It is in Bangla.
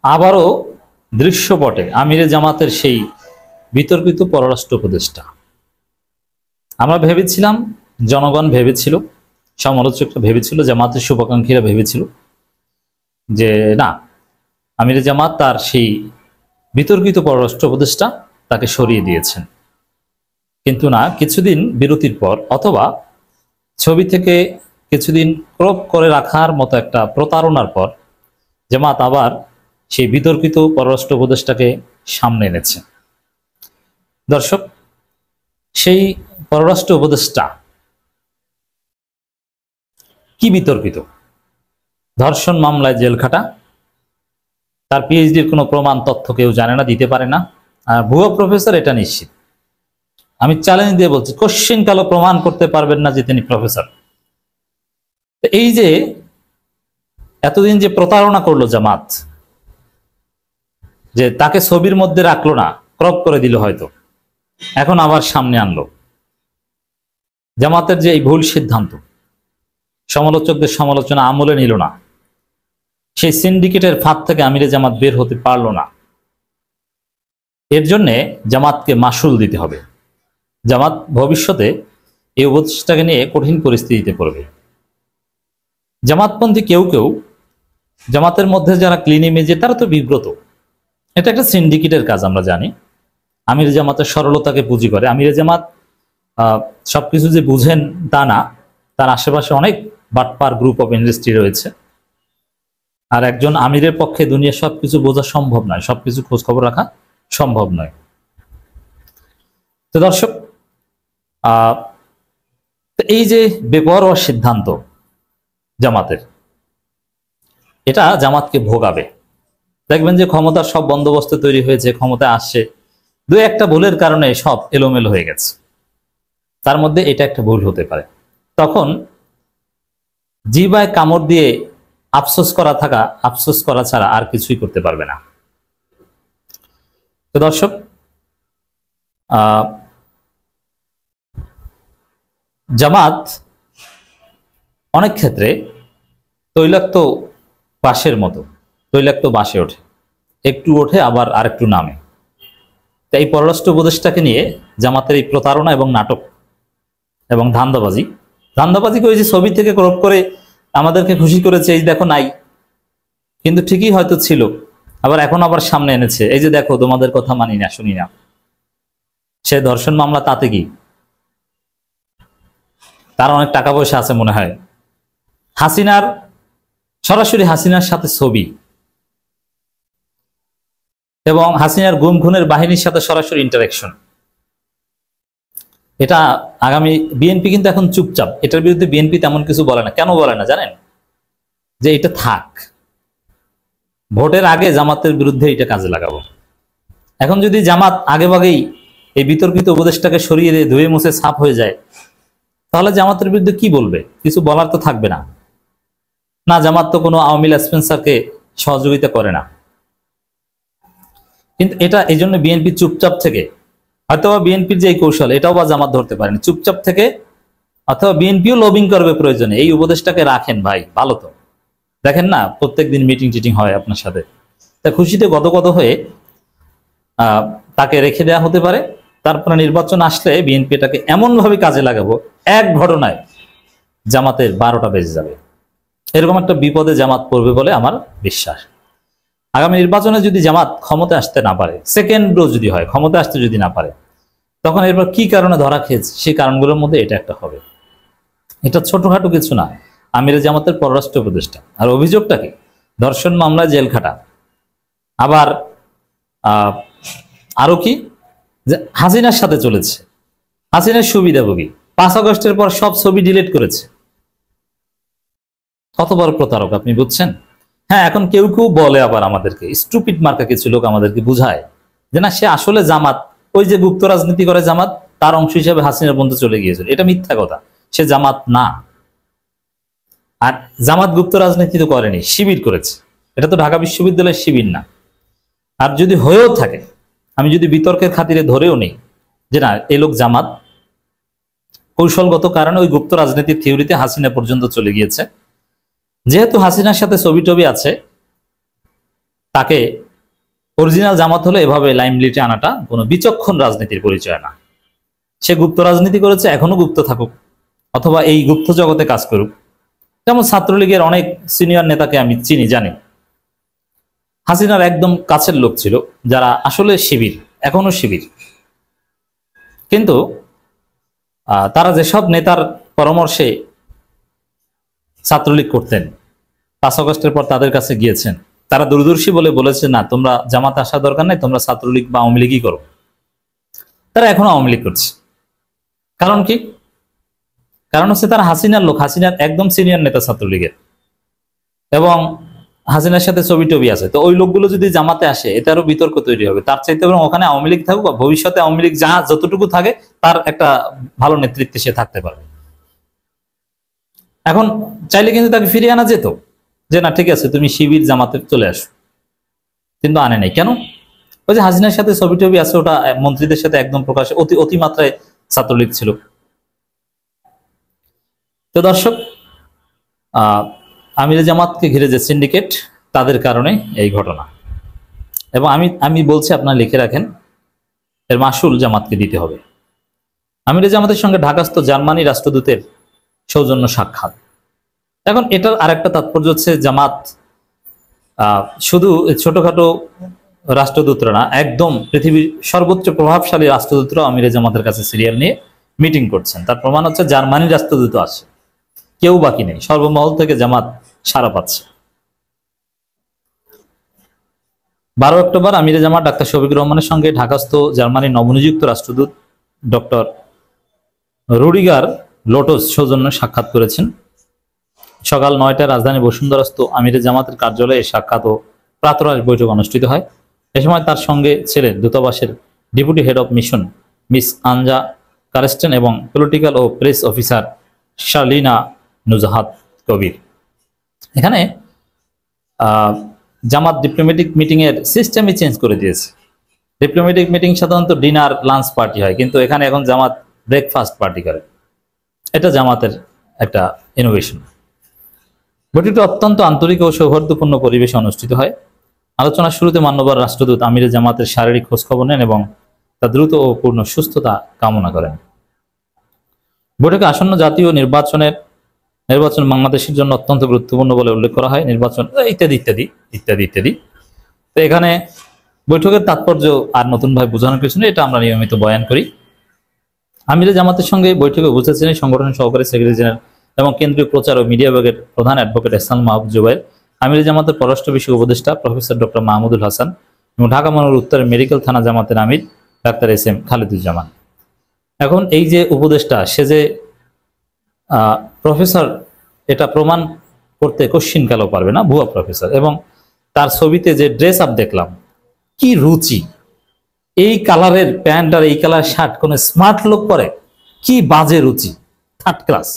আবারও দৃশ্যপটে আমিরে জামাতের সেই বিতর্কিত পররাষ্ট্র উপদেষ্টা। আমরা ভেবেছিলাম, জনগণ ভেবেছিল, সমালোচকরা ভেবেছিল, জামাতের শুভাকাঙ্ক্ষীরা ভেবেছিল যে না, আমিরে জামাত তার সেই বিতর্কিত পররাষ্ট্র উপদেষ্টা তাকে সরিয়ে দিয়েছেন। কিন্তু না, কিছুদিন বিরতির পর অথবা ছবি থেকে কিছুদিন ক্রপ করে রাখার মতো একটা প্রতারণার পর জামাত আবার সেই বিতর্কিত পররাষ্ট্র উপদেষ্টাকে সামনে এনেছে। দর্শক, সেই পররাষ্ট্র উপদেষ্টা কি বিতর্কিত? ধর্ষণ মামলায় জেল খাটা, তার পিএইচডির কোনো প্রমাণ তথ্য কেউ জানে না, দিতে পারে না, ভুয়া প্রফেসর এটা নিশ্চিত। আমি চ্যালেঞ্জ দিয়ে বলছি, কোশ্চিন কালো প্রমাণ করতে পারবেন না যে তিনি প্রফেসর। এই যে এতদিন যে প্রতারণা করলো জামাত, যে তাকে ছবির মধ্যে রাখলো না, ক্রপ করে দিল, হয়তো এখন আবার সামনে আনলো। জামাতের যে এই ভুল সিদ্ধান্ত, সমালোচকদের সমালোচনা আমলে নিল না, সেই সিন্ডিকেটের ফাঁদ থেকে আমিরে জামাত বের হতে পারলো না। এর জন্যে জামাতকে মাসুল দিতে হবে। জামাত ভবিষ্যতে এই উপদেষ্টাকে নিয়ে কঠিন পরিস্থিতিতে পড়বে। জামাতপন্থী কেউ কেউ, জামাতের মধ্যে যারা ক্লিন ইমেজে, তারা তো বিব্রত। এটা একটা সিন্ডিকেটের কাজ, আমরা জানি। আমির জামাতের সরলতাকে পুঁজি করে। আমির জামাত সবকিছু যে বুঝেন তা না, তার আশেপাশে অনেক বাটপার গ্রুপ অফ ইন্ডাস্ট্রি রয়েছে। আর একজন আমিরের পক্ষে দুনিয়া সবকিছু বোঝা সম্ভব নয়, সবকিছু খোঁজ খবর রাখা সম্ভব নয়। তো দর্শক, এই যে বেপরোয়া সিদ্ধান্ত জামাতের, এটা জামাতকে ভোগাবে। দেখবেন যে ক্ষমতার সব বন্দোবস্ত তৈরি হয়েছে, ক্ষমতায় আসছে, দু একটা ভুলের কারণে সব এলোমেলো হয়ে গেছে। তার মধ্যে এটা একটা ভুল হতে পারে। তখন জিবায় কামড় দিয়ে আফসোস করা ছাড়া আর কিছুই করতে পারবে না। তো দর্শক, জামাত অনেক ক্ষেত্রে তৈলাক্ত বাঁশের মতো, তৈলাক্ত বাঁশে ওঠে, একটু ওঠে আবার আরেকটু নামে। তাই এই পররাষ্ট্র উপদেষ্টাকে নিয়ে জামাতের এই প্রতারণা এবং নাটক এবং ধান্দাবাজি করে, যে ছবি থেকে ক্রপ করে আমাদেরকে খুশি করেছে, এই দেখো নাই, কিন্তু ঠিকই হয়তো ছিল, আবার এখন আবার সামনে এনেছে, এই যে দেখো তোমাদের কথা মানি না, শুনি না। সে ধর্ষণ মামলা, তাতে কি তার অনেক টাকা পয়সা আছে মনে হয়। সরাসরি হাসিনার সাথে ছবি এবং হাসিনার গুম খুনের বাহিনীর সাথে সরাসরি ইন্টারাকশন। এটা আগামী বিএনপি কিন্তু এখন চুপচাপ, এটার বিরুদ্ধে বিএনপি তেমন কিছু বলে না। কেন বলে না জানেন? যে এটা থাক, ভোটের আগে জামাতের বিরুদ্ধে এটা কাজে লাগাবো। এখন যদি জামাত আগেভাগেই এই বিতর্কিত উপদেষ্টাকে সরিয়ে দিয়ে ধুয়ে মুছে সাফ হয়ে যায়, তাহলে জামাতের বিরুদ্ধে কি বলবে? কিছু বলার তো থাকবে না। না, জামাত তো কোনো আওয়ামী স্পেন্সারকে সহযোগিতা করে না। কিন্তু এটা এই জন্য বিএনপি চুপচাপ থেকে, হয়তোবা বিএনপির যে কৌশল, এটাও বা জামাত ধরতে পারেনি, চুপচাপ থেকে, অথবা বিএনপিও লবিং করবে প্রয়োজনে, এই উপদেষ্টাকে রাখেন ভাই, ভালো তো। দেখেন না, প্রত্যেকদিন মিটিং টিটিং হয় আপনার সাথে, তা খুশিতে গদগদ হয়ে তাকে রেখে দেওয়া হতে পারে। তারপরে নির্বাচন আসলে বিএনপি এটাকে এমনভাবে কাজে লাগাবো, এক ঘটনায় জামাতের 12টা বেজে যাবে। এরকম একটা বিপদে জামাত পড়বে বলে আমার বিশ্বাস। আগামী নির্বাচনে যদি জামাত ক্ষমতায় আসতে না পারে, সেকেন্ড ডোজ যদি হয়, ক্ষমতায় আসতে যদি না পারে, তখন এরপর কি কারণে ধরা খেয়েছে, সেই কারণগুলোর মধ্যে এটা একটা হবে। এটা ছোটখাটো কিছু না, আমিরে জামাতের পররাষ্ট্র উপদেষ্টা। আর অভিযোগটা কি? ধর্ষণ মামলায় জেল খাটা, আবার আরো কি, যে হাসিনার সাথে চলেছে, হাসিনার সুবিধাভোগী, 5 আগস্টের পর সব ছবি ডিলিট করেছে। কত বড় প্রতারক আপনি বুঝছেন? হ্যাঁ, এখন কেউ কেউ বলে আবার আমাদেরকে, স্টুপিড মার্কা কিছু লোক আমাদেরকে বুঝায় যে না, সে আসলে জামাত, ওই যে গুপ্ত রাজনীতি করে জামাত, তার অংশ হিসেবে হাসিনার বন্ধু চলে গিয়েছিল। এটা মিথ্যা কথা, সে জামাত না। আর জামাত গুপ্ত রাজনীতি তো করেনি, শিবির করেছে। এটা তো ঢাকা বিশ্ববিদ্যালয়ের শিবির না। আর যদি হয়েও থাকে, আমি যদি বিতর্কের খাতিরে ধরেও নেই যে না, এই লোক জামাত, কৌশলগত কারণে ওই গুপ্ত রাজনীতির থিওরিতে হাসিনা পর্যন্ত চলে গিয়েছে। যেহেতু হাসিনার সাথে ছবি টবি আছে, তাকে অরিজিনাল জামাত হলে এভাবে লাইমলিটে আনাটা কোনো বিচক্ষণ রাজনীতির পরিচয় না। সে গুপ্ত রাজনীতি করেছে, এখনো গুপ্ত থাকুক, অথবা এই গুপ্ত জগতে কাজ করুক। যেমন ছাত্রলীগের অনেক সিনিয়র নেতাকে আমি চিনি, জানি। হাসিনার একদম কাছের লোক ছিল, যারা আসলে শিবির, এখনো শিবির। কিন্তু তারা যেসব নেতার পরামর্শে ছাত্রলীগ করতেন, 5 আগস্টের পর তাদের কাছে গিয়েছেন, তারা দূরদর্শী বলে বলেছে, না তোমরা জামাতে আসা দরকার নাই, তোমরা ছাত্রলীগ বা আওয়ামী লীগই করো। তারা এখনো আওয়ামী লীগ করছে। কারণ কি? কারণ হচ্ছে তারা হাসিনার লোক, হাসিনার একদম সিনিয়র নেতা ছাত্রলীগের, এবং হাসিনার সাথে ছবি টবি আছে। তো ওই লোকগুলো যদি জামাতে আসে, এতে আরো বিতর্ক তৈরি হবে। তার চাইতে বরং ওখানে আওয়ামী লীগ থাকুক, বা ভবিষ্যতে আওয়ামী লীগ যতটুকু থাকে তার একটা ভালো নেতৃত্বে সে থাকতে পারবে। এখন চাইলে কিন্তু তাকে ফিরিয়ে আনা যেত, যে না ঠিক আছে তুমি শিবির জামাতে চলে আসো, কিন্তু আনে নাই। কেন? ওই যে হাসিনার সাথে ছবি টবি আছে, ওটা মন্ত্রীদের সাথে একদম প্রকাশে অতিমাত্রায় ছাত্রলীগ ছিল। তো দর্শক, আমিরে জামাতকে ঘিরে যে সিন্ডিকেট, তাদের কারণে এই ঘটনা। এবং আমি বলছি, আপনারা লিখে রাখেন, এর মাসুল জামাতকে দিতে হবে। আমিরে জামাতের সঙ্গে ঢাকাস্থ জার্মানি রাষ্ট্রদূতের সৌজন্য সাক্ষাৎ। এখন এটার আরেকটা তাৎপর্য হচ্ছে, জামাত শুধু ছোটখাটো রাষ্ট্রদূতরা না, একদম পৃথিবীর সর্বোচ্চ প্রভাবশালী রাষ্ট্রদূতরা আমিরে জামাতের কাছে সিরিয়াল নিয়ে মিটিং করছেন। তার প্রমাণ হচ্ছে জার্মানি রাষ্ট্রদূত আছে, কেউ বাকি নেই, সর্বমহল থেকে জামাত সাড়া পাচ্ছে। 12 অক্টোবর আমিরে জামাত ডাক্তার শফিকুর রহমানের সঙ্গে ঢাকাস্থ জার্মানির নবনিযুক্ত রাষ্ট্রদূত ডক্টর রুডিগার লোটস সৌজন্য সাক্ষাৎ করেছেন। সকাল 9টায় রাজধানী বসুন্ধরাস্থ আমিরে জামাতের কার্যালয়ে সাক্ষাৎ ও প্রাতরাশ বৈঠক অনুষ্ঠিত হয়। এ সময় তার সঙ্গে ছিলেন দূতাবাসের deputy head of mission miss Anja Karsten এবং পলিটিক্যাল ও প্রেস অফিসার শার্লিনা নুজাহাত কবির। এখানে জামাত ডিপ্লোম্যাটিক মিটিং এর সিস্টেমই চেঞ্জ করে দিয়েছে। ডিপ্লোম্যাটিক মিটিং সাধারণত ডিনার লাঞ্চ পার্টি হয়, কিন্তু এখানে এখন জামাত ব্রেকফাস্ট পার্টি করে। এটা জামাতের একটা ইনোভেশন। বৈঠকটি অত্যন্ত আন্তরিক ও সৌহার্দ্যপূর্ণ পরিবেশে অনুষ্ঠিত হয়। আলোচনার শুরুতে মান্যবর রাষ্ট্রদূত আমিরে জামাতের শারীরিক খোঁজখবর নেন এবং তার দ্রুত ও পূর্ণ সুস্থতা কামনা করেন। বৈঠকে আসন্ন জাতীয় নির্বাচন বাংলাদেশের জন্য অত্যন্ত গুরুত্বপূর্ণ বলে উল্লেখ করা হয়, নির্বাচন ইত্যাদি ইত্যাদি ইত্যাদি ইত্যাদি। তো এখানে বৈঠকের তাৎপর্য আর নতুনভাবে বোঝানোর কিছু নেই, এটা আমরা নিয়মিত বয়ান করি। আমিরে জামাতের সঙ্গে বৈঠকে উপস্থিত ছিলেন সংগঠনের সহকারী সেক্রেটারি জেনারেল এবং কেন্দ্রীয় প্রচার ও মিডিয়া বিভাগের প্রধান অ্যাডভোকেট এহসান মাহবুব জুবাইর, আমিরে জামাতের পররাষ্ট্র বিষয়ক উপদেষ্টা প্রফেসর ডক্টর মাহমুদুল হাসান এবং ঢাকা মহানগর উত্তরের মেডিকেল থানা জামাতের আমির ডাক্তার SM খালিদুজ্জামান। এখন এই যে উপদেষ্টা, সে যে প্রফেসর, এটা প্রমাণ করতে কোশ্চিন কালও পারবে না, ভুয়া প্রফেসর। এবং তার ছবিতে যে ড্রেস আপ দেখলাম, কি রুচি! এই কালারের প্যান্ট আর এই কালার শার্ট কোন স্মার্ট লোক পরে? কি বাজে রুচি, থার্ড ক্লাস।